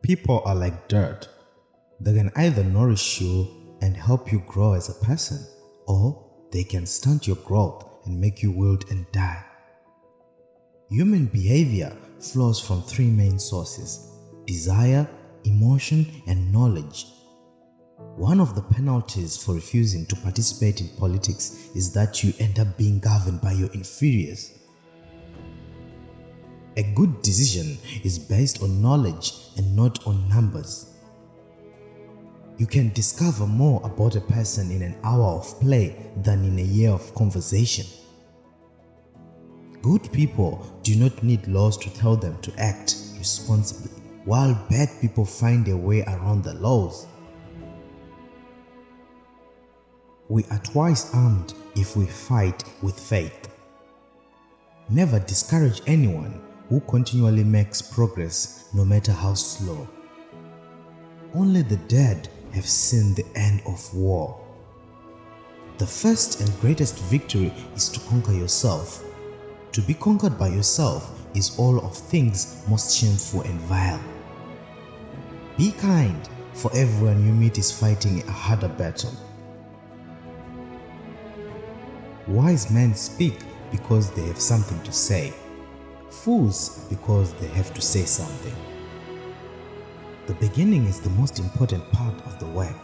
People are like dirt. They can either nourish you and help you grow as a person, or they can stunt your growth and make you wilt and die. Human behavior flows from three main sources: desire, emotion, and knowledge. One of the penalties for refusing to participate in politics is that you end up being governed by your inferiors. A good decision is based on knowledge and not on numbers. You can discover more about a person in an hour of play than in a year of conversation. Good people do not need laws to tell them to act responsibly, while bad people find a way around the laws. We are twice armed if we fight with faith. Never discourage anyone who continually makes progress, no matter how slow. Only the dead have seen the end of war. The first and greatest victory is to conquer yourself. To be conquered by yourself is all of things most shameful and vile. Be kind, for everyone you meet is fighting a harder battle. Wise men speak because they have something to say. Fools because they have to say something. The beginning is the most important part of the work.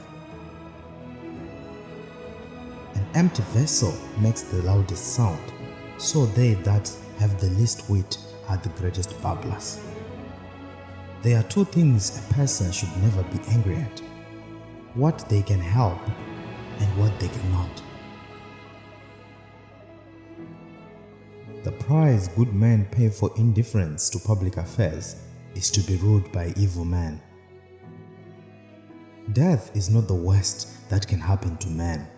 An empty vessel makes the loudest sound, so they that have the least wit are the greatest babblers. There are two things a person should never be angry at: what they can help and what they cannot. The price good men pay for indifference to public affairs is to be ruled by evil men. Death is not the worst that can happen to man.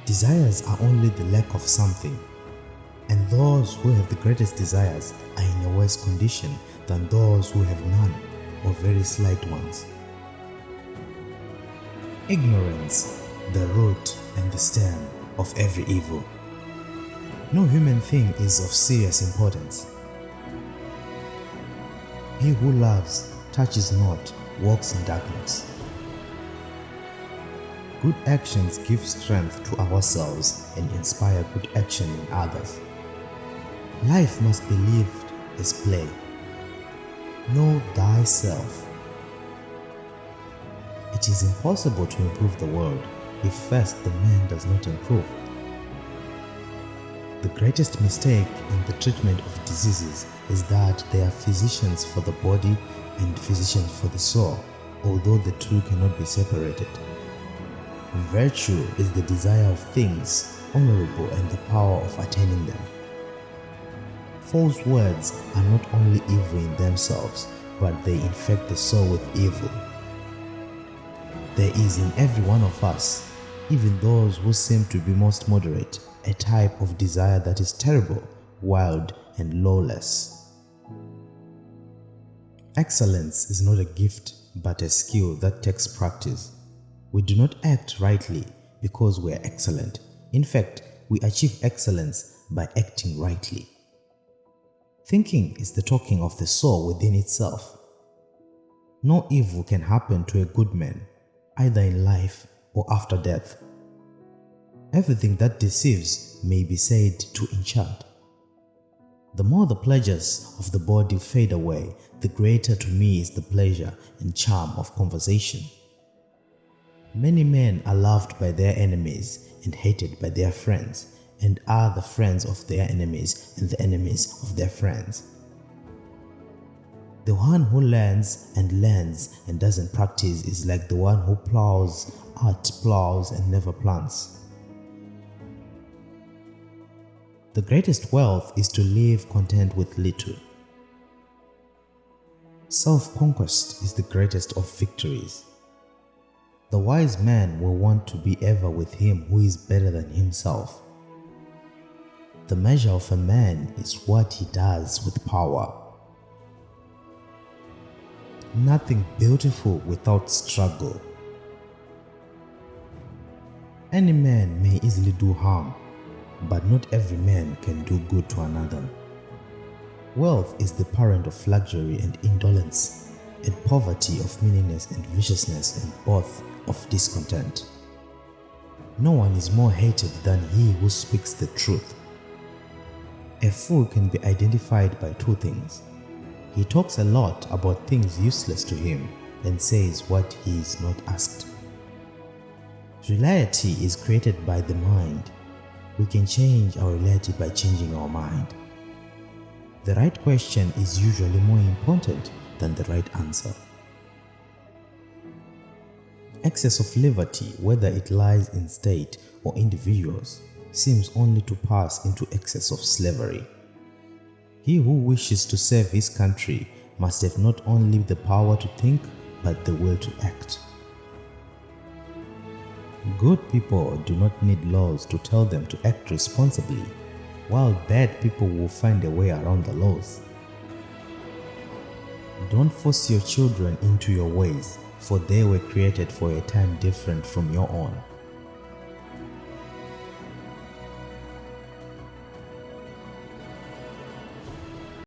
Desires are only the lack of something, and those who have the greatest desires are in a worse condition than those who have none or very slight ones. Ignorance, the root and the stem of every evil. No human thing is of serious importance. He who loves touches not, walks in darkness. Good actions give strength to ourselves and inspire good action in others. Life must be lived as play. Know thyself. It is impossible to improve the world if first the man does not improve. The greatest mistake in the treatment of diseases is that there are physicians for the body and physicians for the soul, although the two cannot be separated. Virtue is the desire of things honorable and the power of attaining them. False words are not only evil in themselves, but they infect the soul with evil. There is in every one of us, even those who seem to be most moderate, a type of desire that is terrible, wild, and lawless. Excellence is not a gift, but a skill that takes practice. We do not act rightly because we are excellent. In fact, we achieve excellence by acting rightly. Thinking is the talking of the soul within itself. No evil can happen to a good man, either in life or after death. Everything that deceives may be said to enchant. The more the pleasures of the body fade away, the greater to me is the pleasure and charm of conversation. Many men are loved by their enemies and hated by their friends, and are the friends of their enemies and the enemies of their friends. The one who learns and doesn't practice is like the one who plows and never plants. The greatest wealth is to live content with little. Self-conquest is the greatest of victories. The wise man will want to be ever with him who is better than himself. The measure of a man is what he does with power. Nothing beautiful without struggle. Any man may easily do harm, but not every man can do good to another. Wealth is the parent of luxury and indolence. and poverty of meaningless and viciousness and birth of discontent. No one is more hated than he who speaks the truth. A fool can be identified by two things. He talks a lot about things useless to him and says what he is not asked. Reality is created by the mind. We can change our reality by changing our mind. The right question is usually more important than the right answer. Excess of liberty, whether it lies in state or individuals, seems only to pass into excess of slavery. He who wishes to save his country must have not only the power to think, but the will to act. Good people do not need laws to tell them to act responsibly, while bad people will find a way around the laws. Don't force your children into your ways, for they were created for a time different from your own.